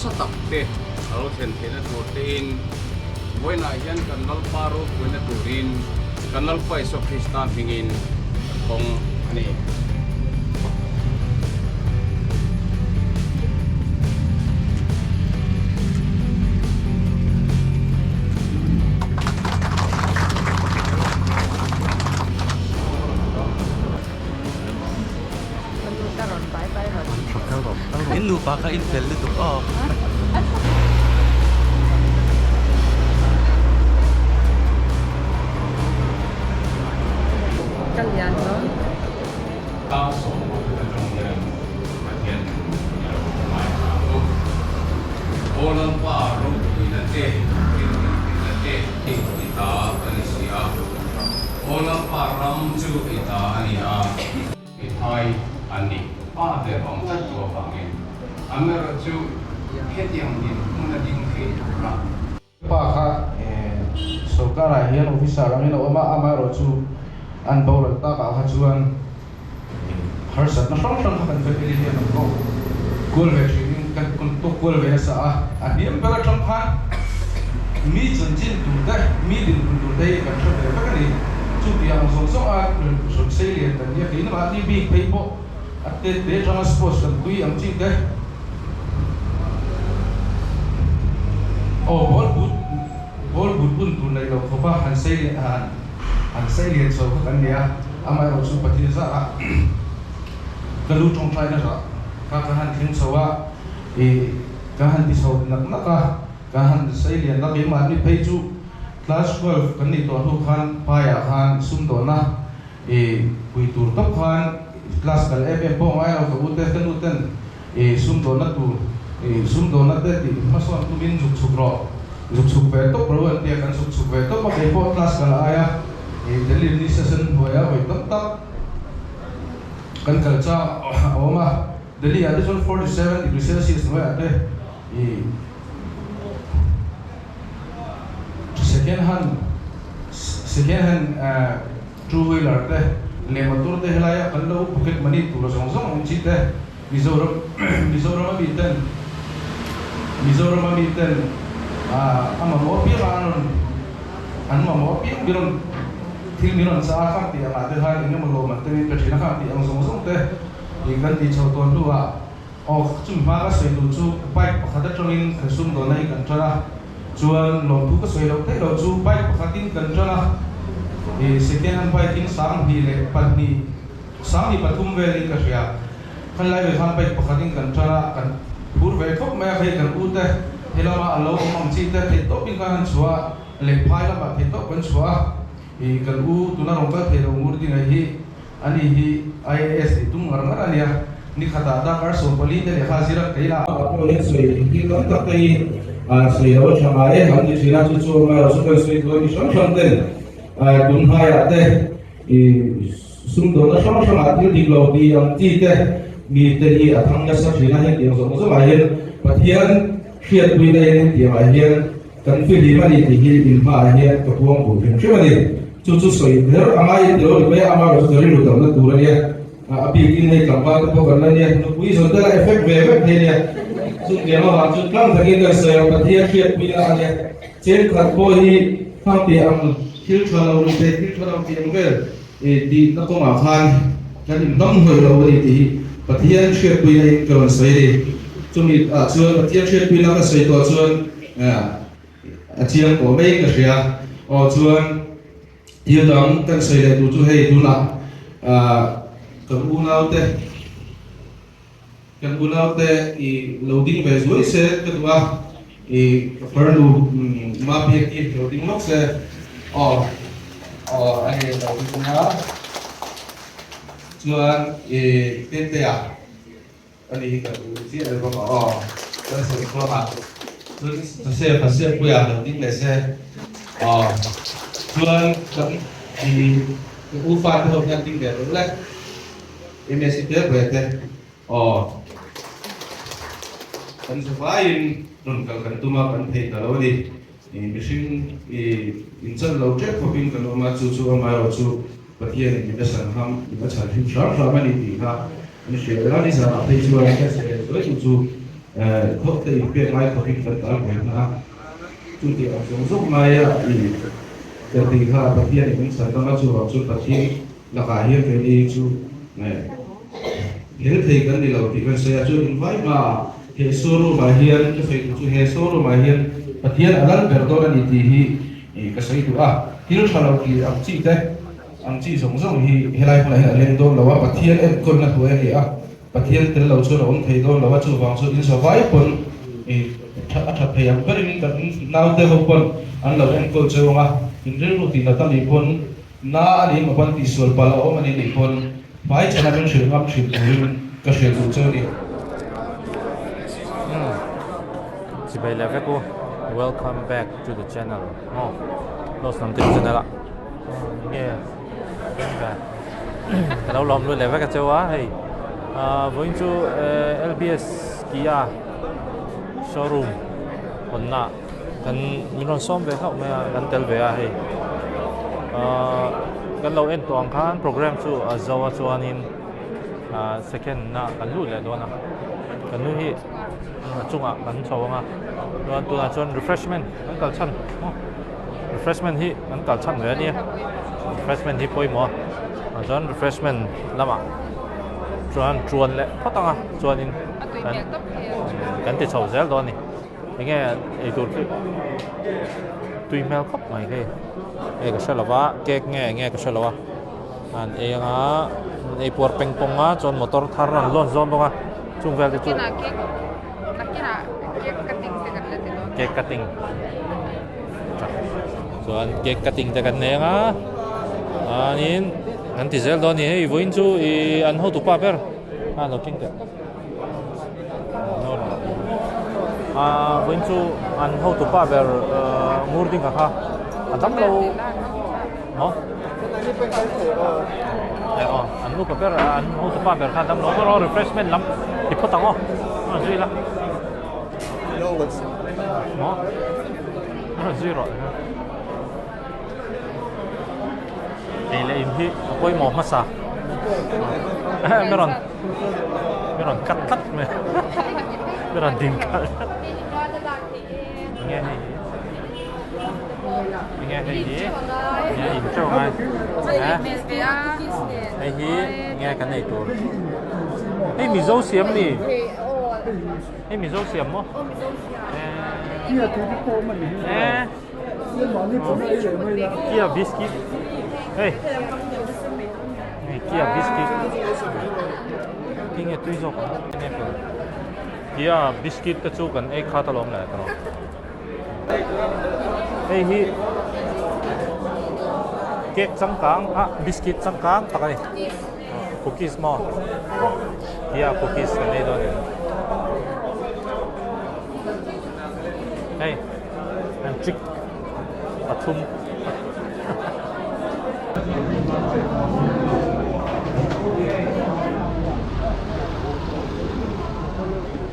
sa takte alo then thena turin voina hian kanal paro voina turin kanal pai so Kristan hingin kong ani In lupa ka intel dito oh. Kalian no? Kaso katong matyan Olang paro inate ita anisia Olang param chu ita ania itai ani Father ang tatlo pangin Amero chu hetiang din muna ding fetura Paka so kara hian officer ang ina ama chu an bawal ta ka chuan harsat na song song kan family hian ko kul ve thin kan kun to kul ve sa a diam bela trong phan mi chun chin tu da mi din kun tu dai kan thot ve ka ni chu ti ang song song a so sei lian kan ya kin ma ni bi pei po atte de transport kan kui ang chi de oh bol but pun tu nai lo khopa han sei lian so kan dia amai ro su pati za kalu trong trai na ra ka han thing so wa ka han ti so nak ka han sei lian na ke ma ni pei chu class 12 kan ni to hu khan pa ya khan sum do na pui tur top khan class kal em po mai ro ko ute kan uten sum do na tu sum do na te ti ma so tu min juk ve to pro an te kan juk ve to ma ke po class kal aya Delhi ni session hoya hoi tak kan kalcha oma Delhi additional 47 degrees Celsius no ate second hand two wheeler te le motor te helaya kan lo pocket money tu lo song song chi te Mizoram amiten ama mo pi ranon an mo pi biron thil miron sa kham ti ama te han ina mo ma te ka thina kham ti ang song song te ikan ti chho ton lu a o chum ma ka sei lu chu bike pakhat trawin ka sum do nai kan tara chuan lo tu ka sei lo te lo chu bike pakhatin kan tara second hand bike in sang hi le patni sang hi pathum ve ni ka ria kan lai ve khan bike pakhatin kan tara kan pur ve thop ma khai kan u te helama alo mang chi te the to pin kan chua le phai la ba the to kan chua kan u tuna rong ka the rong murti ngai hi ani hi IAS tung ngar ngar ania ni khata da kar so poli te le khazira kaila apno le soi ki kan ta kai soi ro chama e ham ni thina chu chu ma ro so ka soi ko ni shon shon den dun ha ya te sum do na shon shon atil dik lo di am ti te mi te hi athang na sa thina he ti so so ma hian pathian khiat bui dai ni ti ma hian kan fi li ma ni ti hi in ma hian ko tuang bu thim chima ni chu soi der amai ti ro be ama ro so ri lu tam na tu ra ni api kin nei kam ba ko kan na ni no pui so da effect ve ve the ni chu ke ma ha chu kam thagi da so pathian khiat bui na ni chen khat po hi phang ti am thil thalo ru te thil thalo ti am vel di na ko ma khan kan im dom hoi lo ni ti pathian khiat bui nei ko soi ri chumi chuan pathian khiat bui na ka soi to chuan chiang ko mai ka ria o chuan yêu đóng các xây để tụi chú hay tụi nào cầm u nào te i loading về dưới xe cái tụi i phần lu map hiện i loading mốc xe anh em đầu tư nhá chuan tên te à anh ấy cái gì đấy có cái số có mà chuan xe phải xe bây giờ loading về xe chuan thì u phan hợp nhân tinh để đúng đấy em sẽ tiếp về thế kan sefain non kan tuma kan thei talo di machine in chan lo check khopin kan ma chu chu ma ro chu pathian ni da san ham ni ba chan hin sha sha ma ni ti ha ni she la ni sa thei chu an ka se lo chu chu thốt thì việc ngay có kinh tế ở Việt Nam chủ tịch ông giúp mai thì cái gì khác là tiền thì mình sẽต้องมาสู่จุดตัดที่ราคาเฮียเป็นอีกจุดเนี่ยเห็นที่กันนี่เราที่เป็นเสียจุดอินไว้มาเฮโซโรมาเฮียนก็เป็นจุดเฮโซโรมาเฮียนปฏิญาณอันนั้นเกิดตอนนี้ที่ก็ใช่ตัวที่เราเราที่อังจีเต้อังจีสงสารที่เฮลัยคนไหนเล่นโดนเราว่าปฏิญาณเอ็มคนนั้นตัวเองปฏิญาณที่เราช่วยเราคนไทยโดนเราว่าช่วยฟังช่วยอินสบายคนถ้าพยายามก็ได้มีกันน่าเดือดคนอันเราเองก็เจอว่าอินเรื่องรูทีนเราตั้งในคนน่าอันนี้มาพันที่ส่วนปลาเรามันในคนไปจะนั่งเป็นเชื่อมเชื่อมก็เชื่อมเจอนี่สิไปแล้วกู Welcome back to the channel อ๋อเราสนับสนุน channel ละเนี่ยเป็นแบบเราลองดูเลยว่ากันเจ้าว่าเฮ้ยgoing to LBS Kia showroom คนน่ะกันมีรถซ่อมไปเข้ามากันเตลเวียเฮ้ยกันเราเอ็นตัวอังคารโปรแกรมสู่จาวาชวานินsecond น่ะกันรู้เลยด้วยนะกันรู้ที่จุงอ่ะกันโชว์อ่ะตัวนั้นชวน refreshment กันกัดชั้น refreshment ที่กันกัดชั้นเลยเนี่ย refreshment ที่ป่วยหมอชวน refreshment ละมั้งชวนเลยเพราะต้องอ่ะชวนนินกันติดโชว์เซลตัวนี้ยังไงไอ้ตัวคือตุยแมวครับไม่ใช่ไอ้ก็ใช่หรอวะเก๊กไงก็ใช่หรอวะอันเองอ่ะไอ้ปวดเป็งปงอ่ะจนมอเตอร์ทารันล้นซอมตรงอ่ะจุงเวลที่จุงเก๊กกัตติ้งส่วนเก๊กกัตติ้งแต่กันเองอ่ะอันนี้อันที่เซลตัวนี้ไอ้วันจูอันหัวตุปาเปอร์เราเก่งแต่วันจูอันหัวตุปาเปอร์มูร์ดิ้งค่ะอันตั้มเราเนาะอันลูกปาเปอร์อันหัวตุปาเปอร์ค่ะตั้มเราก็รอ refreshment ล้ำที่พูดตั้งอ๋อจุยละเนาะจุยรอไอ้เรื่องที่ป่วยหมอมาซะไม่รอนคัดไหมไม่รอนดิ้งคัดยังไงดียังอินโจ้ไงนะไอ้ที่ยังไงกันไอ้ตัวไอ้มีโซ่เสียมนี่ไอ้มีโซ่เสียมมั้งเกี๊ยวที่โค้งมันนี่เกี๊ยวบิสกิตเฮ้ยเกี๊ยวบิสกิต이게 뚜이석 기아 비스킷 쪽은 에 카탈롬 나 그럼 에이 케이크 장강 비스킷 장강 따가이 쿠키스 뭐 기아 쿠키스 네더네 에이 앤 직 아툼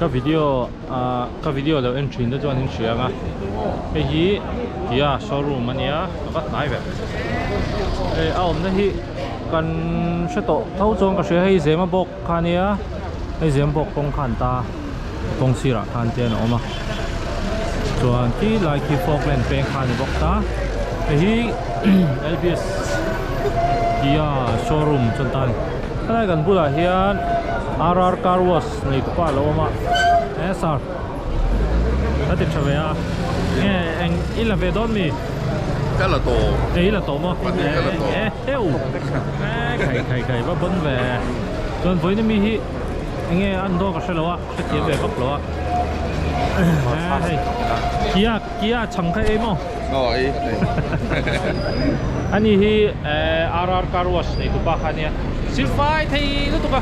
các video là entry đó cho những chuyện à cái gì kia showroom mà nhá có tải về cái ông đó thì cần sẽ tổ thâu trong cái sự hay dễ mà bọc khăn nhá hay dễ bọc công khăn ta công sĩ là khăn tiền ổn mà cho khi lại khi phok lên pen khăn bọc ta cái gì LBS kia showroom chân tan cái này gần bữa hiện RR Car Wash này cũng phải là ôm ạ SR đã tiếp trở về à nghe anh ít là về đón mì cái là tổ đấy là tổ mà theo khải và vẫn về còn với những mì anh nghe ăn đó có sẽ lâu ạ sẽ tiếp về bắc lâu ạ Kia chẳng khai em không rồi anh thì RR Car Wash này cũng ba khăn nha Silphai thì nó tụi ba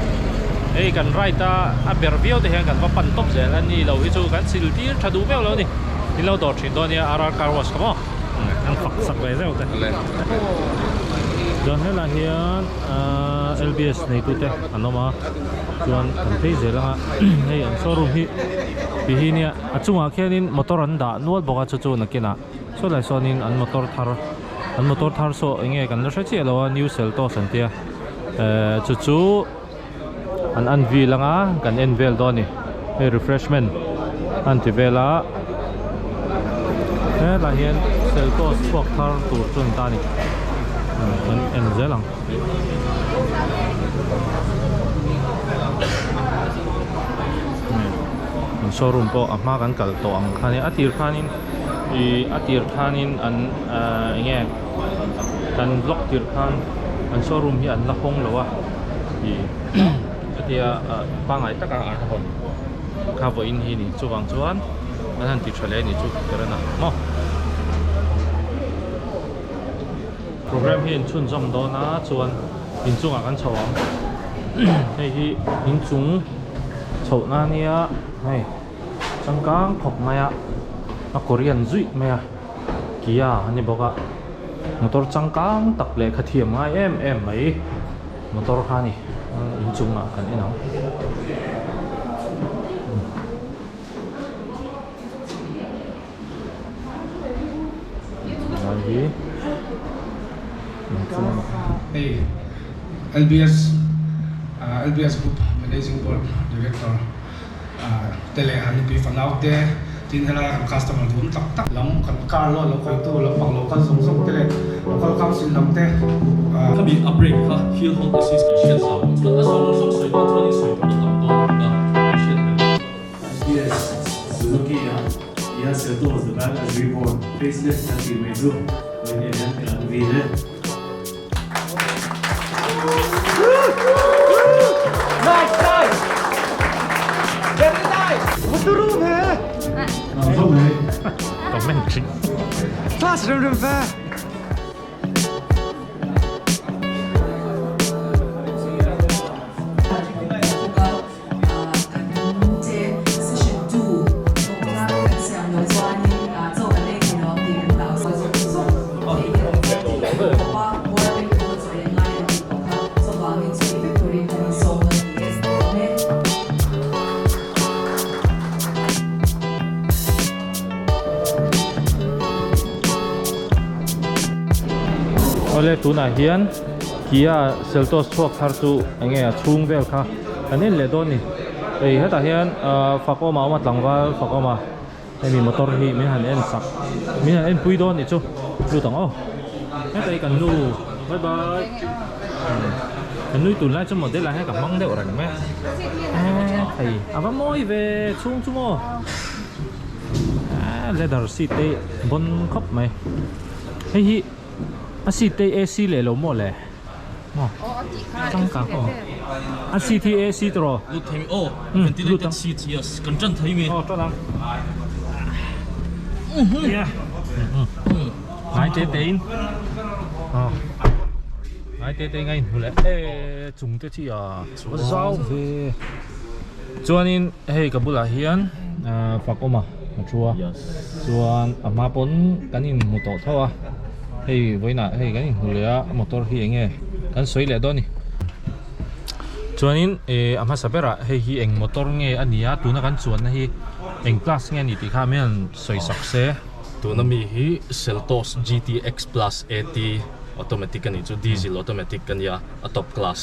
ไอ้กันไรตาอับเบอร์เบียวแต่เห็นกันว่าปั่นตบเสร็จแล้วนี่เราวิจูกันสิลที่ชาดูเบลแล้วนี่เราโดดถึงตัวนี้RR Car Washครับอันฝักสักไปแล้วแต่จนให้ละเฮียนLBS ในตัวเต้อันนั้นมาจนกันที่เสร็จแล้วไอ้อันโชว์รูมที่ปีนี้อันจุงอาแค่นี้มอเตอร์อันด่านวดบอกว่าจู่ๆนักกินอ่ะส่วนหลายส่วนนี้อันมอเตอร์ทาร์โซ่ยังไงกันเราใช้เสียแล้วว่านิวเซลโตสันเตียจู่อันวีลังอ่ะกันเอ็นเวลตัวนี้ hey refreshment an ti vela la hian Seltos chuak thar tur chuan ta ni en zelang showroom po ama kan kal to ang khani atir khanin an nge kan block tir khan an showroom hi an la hong lo wa i atia pangai taka an hon cover in hi ni chuwang chuan an han ti thale ni chu karana mo program hi in chun jom do na chuan in chunga kan chawang hei hi in chung chho na nia hei changkang khop maya a Korean zui maya Kia ani boka motor changkang tak le khathiam ngai em mai motor khani in chunga kan enang Hey, LBS Group Managing Board Director tele han pi fan out there tin hala customer dum tak lam kan car lo khoi tu lo pang local song tele local council lam te他比 upgrade 他 hill hold assist 线上，那手水到这里水都很多的线的。 Yes, Suzuki yes, itu sebenarnya reborn facelift nanti menuju menjadi yang video. Nice. Very nice. Muturum he. comment chính Fast rừng về. Ole tu na hian Kia Seltos chuak thar chu ange chung vel kha anin le don ni ei heta hian fakoma ma tlangwal fakoma emi motor hi min han en sak min han en pui don ni chu lu tang o heta i kan nu bye bye kan nui tu lai chu model la he ka mang de orang me ai ava moi ve chung chu mo leather seat te bon khop mai hei hi seat AC le lo mo le mo chang ka ko seat AC tro lu themi oh ventilated seats yes kan chan thai mi oh to lang yeah nai te tein oh nai te te ngai hule chung te chi a zau ve chuanin hei ka bula hian fakoma chua chuan ama pon kanin mu to thawa hei voina hei kan hulia motor hi enge kan soi le doni chuanin ama sapera hei hi eng motor nge ania tuna kan chuan na hi eng plus nge ni ti kha men soi sakse tuna mi hi Seltos GTX Plus 80 automatic kan chu diesel automatic kan ya a top class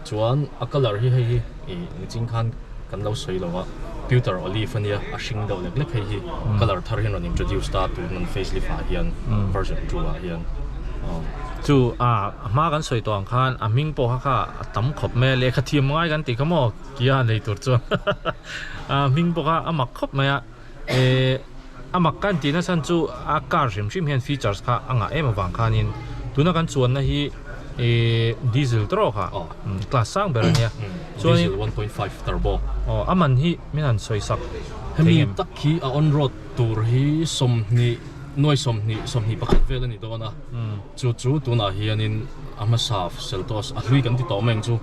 chuan a color hi hei ni ching khan kan lo soi lawa pewter olive ania a hring do lek hei hi color thar hin on introduce ta tu non facelift a hian version 2 a hian chu ma kan soi tong khan aming po kha tam khop me le kha thiam ngai kan ti khamo kia nei tur chu ming po kha amak khop me amak kan ti na san chu a car rim hian features kha anga em awang khanin tuna kan chuan na hi diesel tro kha class sang berania diesel 1.5 turbo aman hi minan soi sak hemi tak hi a on road tur hi som ni noi som ni pakhat vel ani dona chu tuna hianin ama saf Seltos a hlui kan ti to meng chu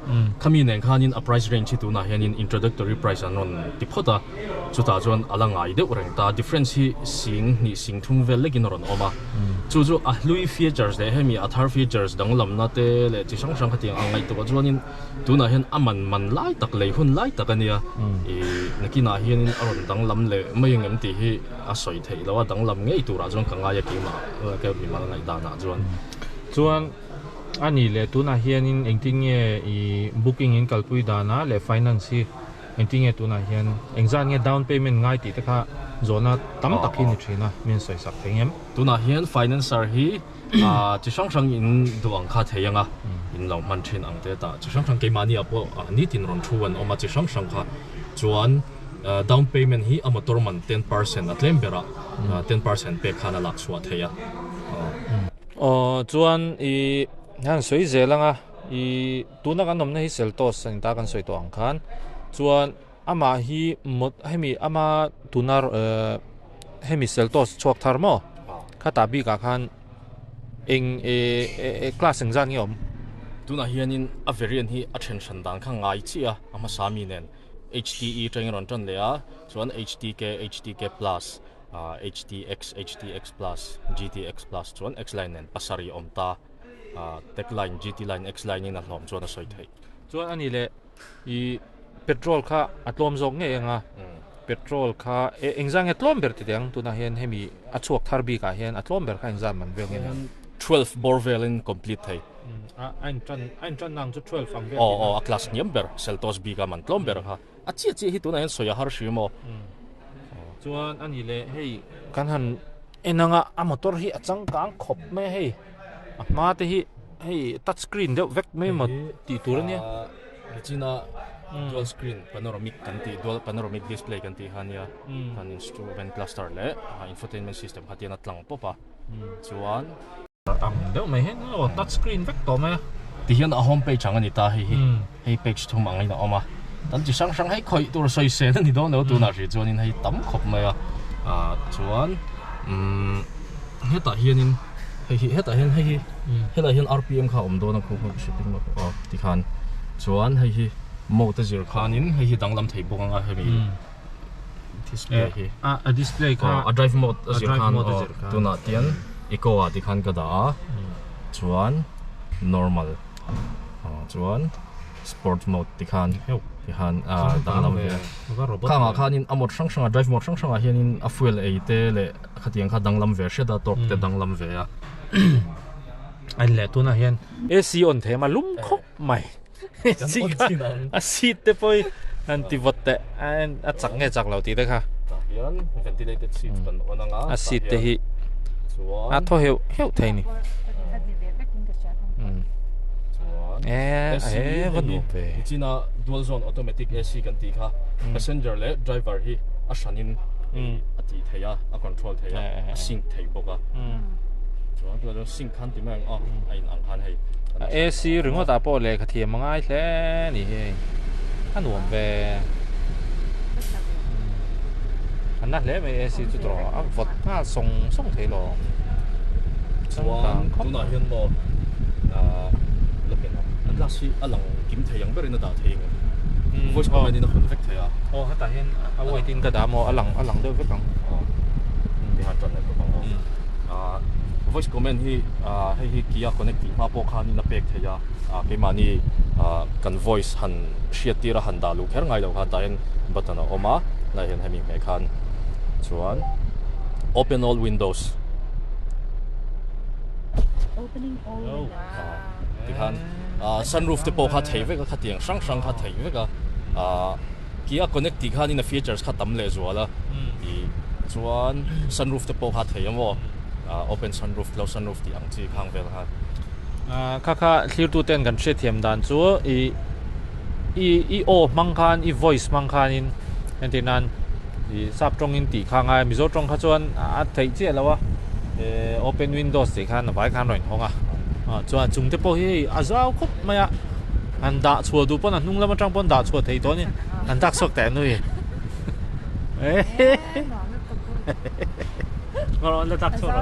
khami neng khanin a price range tuna hianin introductory price anon ti phota chuta chuan alangai de ureng ta difference hi sing thum vel legin ron oma chu a hlui features de hemi a thar features danglam na te le chi sang khatiang angai to chuanin tuna hian aman lai tak lei hun lai tak ania nakina hianin aron danglam le mayengem ti hi a soi thei lawa danglam ngei tura chuan kanga ya ki ma ke mi mal ngai da na chuan ani le tuna hianin engting nge booking in kalpui dana le finance hi anh tin nghe tụi này hiện anh ra nghe down payment ngay thì tất cả zona tắm tắc hi ni china min soi sak theng em tu na hian financer hi chi sang sang in duang kha theyanga in lo man thin ang te ta chi sang sang ke mani apo ni tin ron thuan oma chi sang sang kha chuan down payment hi amator man 10% atlem bera 10% pe khana lak suwa theya chuan i han soi zelanga i tuna kan nomna hi seltos an ta kan soi to ang khan chuan ama hi mot hemi ama tunar hemi seltos chok thar mo khata bi ka khan eng class eng zan yom tu na hian in a variant hi attention dan kha ngai chia ama sami nen HDE teng ron ton lea chuan HDK plus HDX plus GTX plus chuan X line nen pasari omta tech line GT line X line in a hlom chuan a soi thei chuan ani le I petrol kha atlom zok nge nga petrol kha engzang atlom ber tiang tuna hian hemi achuak thar bi ka hian atlom ber kha engzam man veng en 12 borvel in complete thei ein tran nang chu 12 ang vel a class number seltos bi ka man tlom ber ha a chi hi tuna hian soya har shimo chuan ani le hei kan han enanga a motor hi achang kang khop me hei ma te hi hei touch screen deuh vek me ma ti tur ania china dual screen panoramic kanti dual panoramic display kanti hania han instrument cluster le infotainment system hatian atlang popa chuan ang deuh mai hen touch screen vek to me ti hian a home page angani ta hei page thum angai na oma tan chi sang sang hei khoi tur soi se ni do no tu na ri chuan in hei tam khop mai a chuan heta hian in heta hian RPM kha om do na khu shipping ma ti khan chuan hei motor zir khanin hei danglam thei bok anga hemi display hi a display kha a drive mode zir khan tu na tian eco a ti khan ka da chuan normal chuan sport mode ti khan danglam ve khanga khanin amot sang sang drive mode sang sang a hianin a fuel eite le khatiang kha danglam ve sheda torque te danglam ve a anh lẽ tu na hian AC on thế mà lum khóc mày a seat te poi an ti vot te an a chak nge chak lo ti te kha hian ventilated seats kan onanga a seat te hi a tho heu thei ni vẫn đủ về china dual zone automatic AC kan ti kha passenger le driver hi a shanin a ti theya a control theya a sync thei boka chuan tu sync khan ti mang ai ang khan hei AC ringo ta po le khathia mangai hle ni he an nuam ve an na hle me AC chu tro a vot na song thei lo chuan tu na hian mo lokin last hi alang kim theyang berin da theng voice command in a convect theya hata hian a waiting ka da mo alang de vekang mi han tran ko bang voice command hi hi Kia connect ma po khan in a pek theya ke mani kan voice han shiatira han dalu kher ngai lo kha ta hen button oma na hen hemi me khan chuan open all windows opening all ti khan sunroof te po kha thei veka khatiang sang sang kha thei veka Kia connect ti khan in a features kha tam le zuala I chuan sunroof te po kha thei amo open sunroof close sunroof ti ang chi khang vel ha kha clear to ten kan she thiam dan chu i o mang khan I voice mang khan in antinan I sap trong in ti khang ai mizo trong kha chuan a thei che lawa open windows ti khan vai khan roin honga chuan chung te po hi azau khop maya an da chua du pon an nung lama tang pon da chua thei to ni an dak sok te nui ngoro la dak chora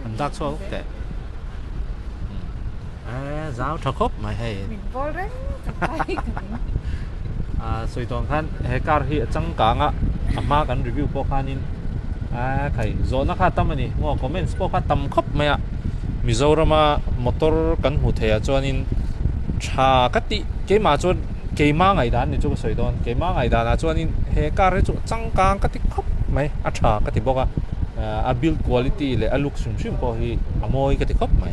an dak chua te zau tha khop mai hay soi tong khan he kar hi chang ka nga ama kan review po khanin khai zona kha tamani ngo comments po kha tam khop maya Mizorama motor kan hmu thei a chuanin tha kati keima chuan keima ngai dan ni chu soi don keima ngai dan a chuanin he car he chu changkang kati khop mai a tha kati boka a build quality le a look sum po hi amoi kati khop mai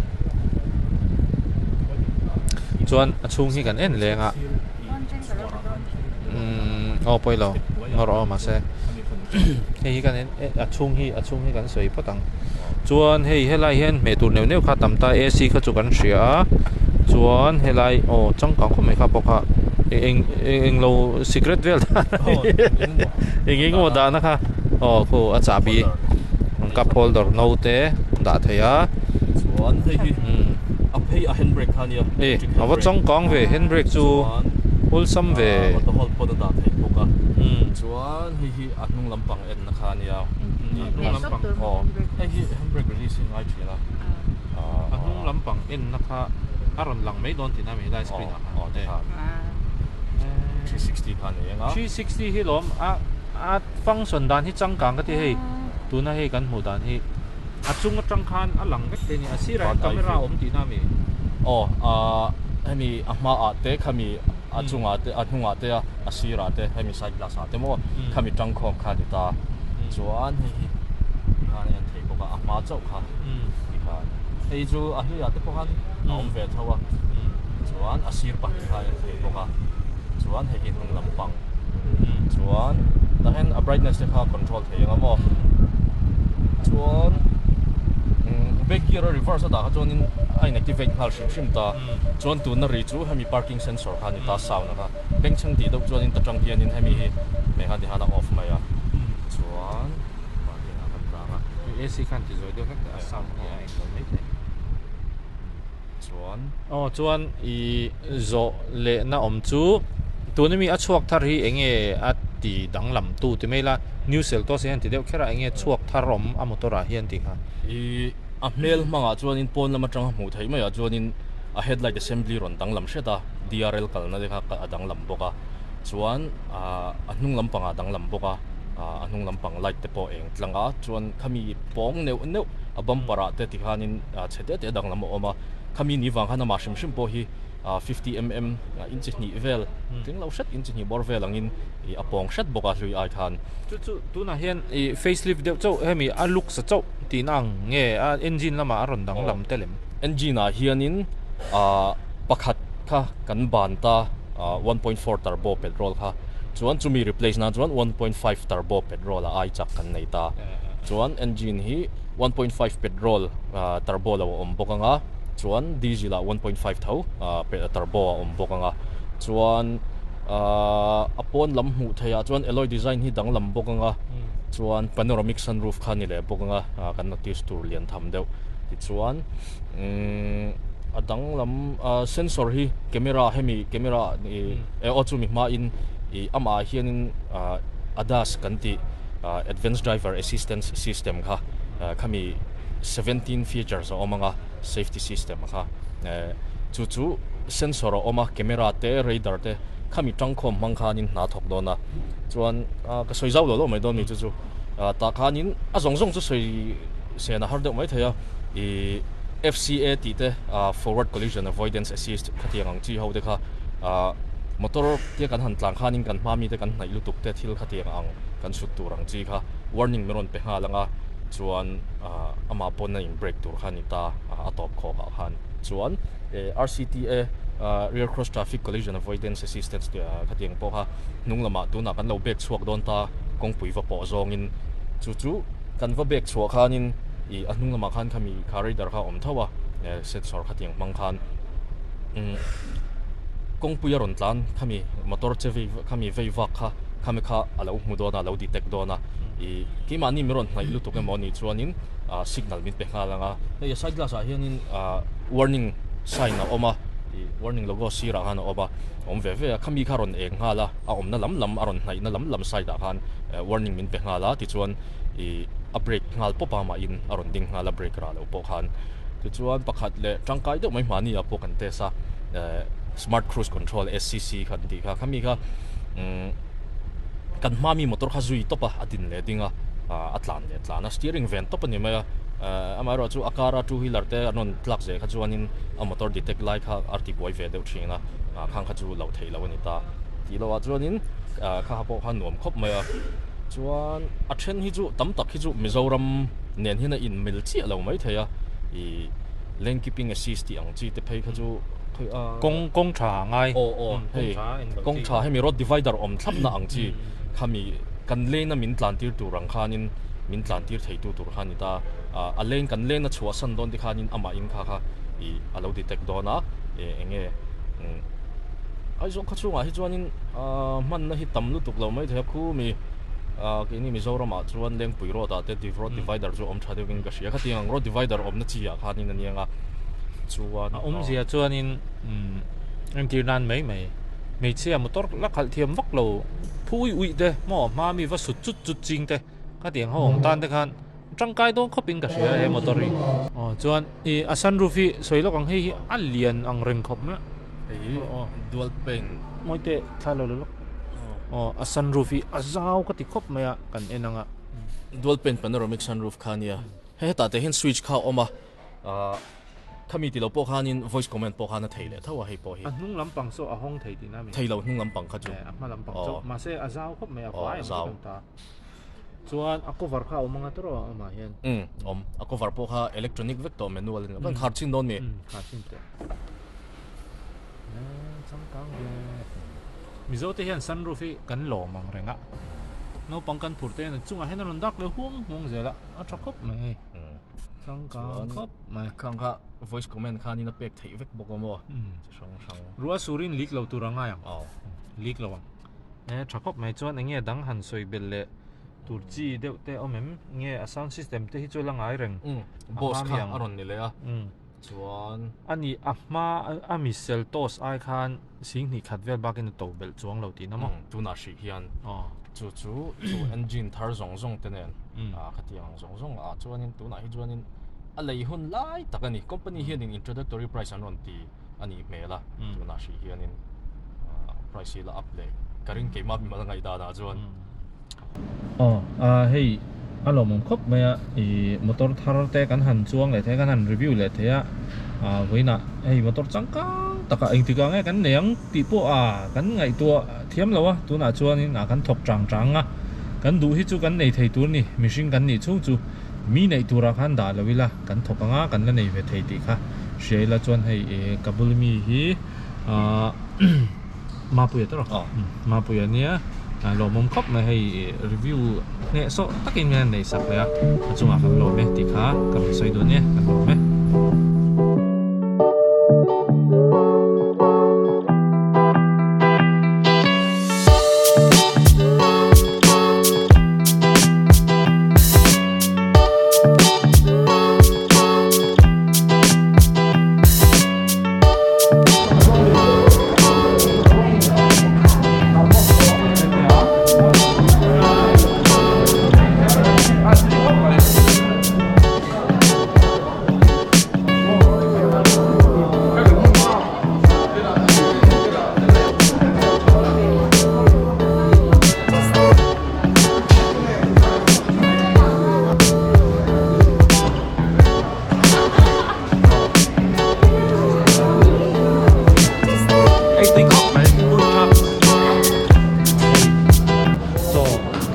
chuan a chung hi kan en lenga oh poi lo ngoro ma se hei kan achung hi kan soi patang chuan hei lai hian me tur neu kha tamta AC kha chu kan hria chuan helai changkang kho me kha pokha eng lo secret vel eng ngo da na kha kho acha bi cup holder no te da theya chuan hei hi a phei a handbrake kha nia awa changkang ve handbrake chu wholesome ve to hol pod da thei poka chuan hi a hnung lampang en na kha nia hnung lampang hei hi handbrake releasing ai thina hnung lampang en na kha aron lang mai don tina mai lai screen te 360 kha ni nga 360 hi lom a function dan hi changkang ka ti hei tuna hei kan mu dan hi achung atangkhan alang vek te ni asira camera om ti na mi hemi ahma ate khami achunga te ahnunga te asira te hemi side glass ate mo khami tangkhom kha ni ta chuan hi khan en thei ko ka ahma chau kha ki kha ei chu a hi ate ko han om ve thawa chuan asir pa kha en thei ko ka chuan hei hnung lampang chuan ta hen a brightness te kha control thei nga mo chuan back gear reverse da chuan in ai activate hal shim ta chuan tu na ri chu hemi parking sensor kha ni ta sound na beng chang ti do chuan in ta tang hian in hemi me ha di hana off mai a chuan ma ti na kan ra nga AC kan ti zoi do ka sound ni ai so mai te chuan I zo le na om chu tu ni mi a chuak thar hi enge at ti danglam tu ti mai la new cell to se han ti deuh khera enge chuak tharom a motora hian ti kha a mel manga chuan in pon lama tang mu thei mai a chuan in a headlight assembly ron danglam sheta DRL kal na dekha a danglam boka chuan a hnung lampanga danglam boka a hnung lampang light te po eng tlanga chuan khami pong neu a bumpera te ti khanin chhete te danglam oma khami ni wang hana ma shim po hi 50 mm inch ni vel ting lo shat inch ni bor vel angin a pong shat boka hlui ai khan chu tu na hian facelift deuh chau hemi a look sa chau ti nang nge a engine lama aron dang lam telem engine a hianin pakhat kha kan ban ta 1.4 turbo petrol kha chuan chumi replace na chuan 1.5 turbo petrol a ai chak kan nei ta chuan engine hi 1.5 petrol turbo lo om bokanga chuan diesel a 1.5 thau turbo om bokanga chuan upon lam mu theya chuan alloy design hi dang lam bokanga chuan panoramic sunroof khan ni le bokanga kan notice tur lian tham deuh ti chuan adang lam sensor hi camera chumi ma in ama hianin ADAS kan ti advanced driver assistance system kha khami 17 features omanga safety system kha chu sensor oma camera te radar te khami tangkhom mangkhanin na thok dona chuan ka soizau lo mai don mi chu ta khanin a zong chu soi se na har de mai thaya FCA ti te forward collision avoidance assist khatiang chi ho de kha motor te kan han tlang khanin kan ma mi te kan nai lu tuk te thil khatiang ang kan sut turang chi kha warning meron pe ha langa chuan ama pon na in brake tur khani ta atop kho ka khan chuan RCTA rear cross traffic collision avoidance assistance te khatiang po ha nunglama tuna kan lo bek chuak don ta kongpui va po zong in chu kan va bek chuak khanin anunglama khan khami khari dar kha om thawa sensor khatiang mang khan kongpui ron tlan khami motor chevi khami veiwa kha khami kha alo mudona lo detect dona ki mani meron nai lu to ke moni chuanin signal min pe khalanga ei side glass a hianin warning sign a oma warning logo sira han oba om ve khami kharon eng hala a om na lam aron nai na lam side a khan warning min pe hala ti chuan a brake ngal popa ma in aron ding hala brake ra lo po khan ti chuan pakhat le tangkai de mai mani a po kan te sa smart cruise control SCC khan ti kha khami kha kan mami motor kha zui topa atin le dinga atlan steering vent topa ni ma amaro chu akara two wheeler te anon tlak je kha chuanin a motor detect light kha RT boy ve deuh thina khang kha chu lo thei lo ni ta ti lo a chuanin kha po kha nuam khop ma chuan a then hi chu tam tak hi chu Mizoram nen hina in mil chi lo mai theya lane keeping assist ti ang chi te phei kha chu công trà ngay công trà hay mi road divider thắp na ang chi kami kan lane na min tlan tir tur rang khanin min tlan tir thei tu tur khani ta a lane kan lane na chua san don ti khanin ama in kha I alo detect dona enge ai zo khachunga hi chuanin man na hi tam lu tuk lo mai the khu mi ke ni Mizoram a chuan leng pui road a te road divider chu om thade wing ka sia kha tiang road divider om na chi a khanin ani anga chuan zia chuanin em tir nan mấy xe motor lắc hal thiam vak lo phui ui de mo ma mi va sut chút jing te ka tiang hong tan te khan trăng kai dong khoping ka sia he motor ri chuan I a sunroof hi soilok ang hi an lian ang reng khop na dual pane moi te thalo lo a sunroof hi a zau ka ti khop maya kan enanga dual pane panoramic sunroof khania he ta te hin switch kha oma kami ti lo po khanin voice comment po khana theile thawa hei po hi a hnung lampang so a hong thei ti na mi theilo hnung lampang kha chu a ma lampang so ma se a zau khop maya vai zau ta chuan a cover kha omanga tro ma hian a cover po kha electronic vector manual ni ban khar chin don mi khar chin te changkang le mizo te hian sunroof hi kan lo mang renga no pangkan phurte na chunga hen ron dak le hung zela a thakop mai changkang khop mai khang kha voice comment khani na pek thei vek bok mo sang ruwa surin lik lo turanga yang lik lo thakop mai chuan enge dang han soi bel le turchi deuh te omem nge a sound system te hi chu langai reng boss kha aron ni le a chuan ani ahma ami sel tos ai khan sing ni khatvel bakin to bel chuang lo ti na mo tu na shi hian chu engine thar zong te nen khatiang zong chuanin tu na hi chuanin a lei hun lai takani company hian in introductory price anon ti ani mela tu na shi hianin price la up le karing ke ma bi ma ngai da na chuan hei alo mong khop maya motor thar te kan han chuang le the kan han review le the a voina hei motor changkang taka eng tika nge kan neng ti po kan ngai tua thiam lo tu na chuan in kan thok chang a kan du hi chu kan nei thei tur ni machine kan ni chung chu mi nei tura khan da lovila kan thok anga kan la nei ve thei ti kha sheila chuan hei kabul mi hi ma pu ya tro ma pu ya nia lo mom khop ma hei review nge so takin nge nei sak ya chunga kan lo me ti kha kan soi do ne kan lo me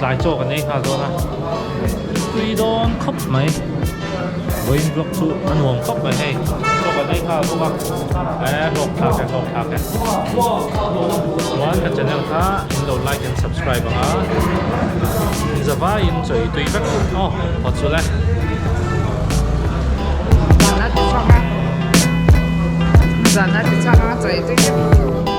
lại cho cái này ha rồi na tuy đón khóc mày với việc chú ăn uống khóc mày hay cho cái này ha các bạn lột thạc cái cái channel ha in đầu like and subscribe bằng á giờ ba in chơi tùy các bắt chú lại Zanat di sana, zanat di sana,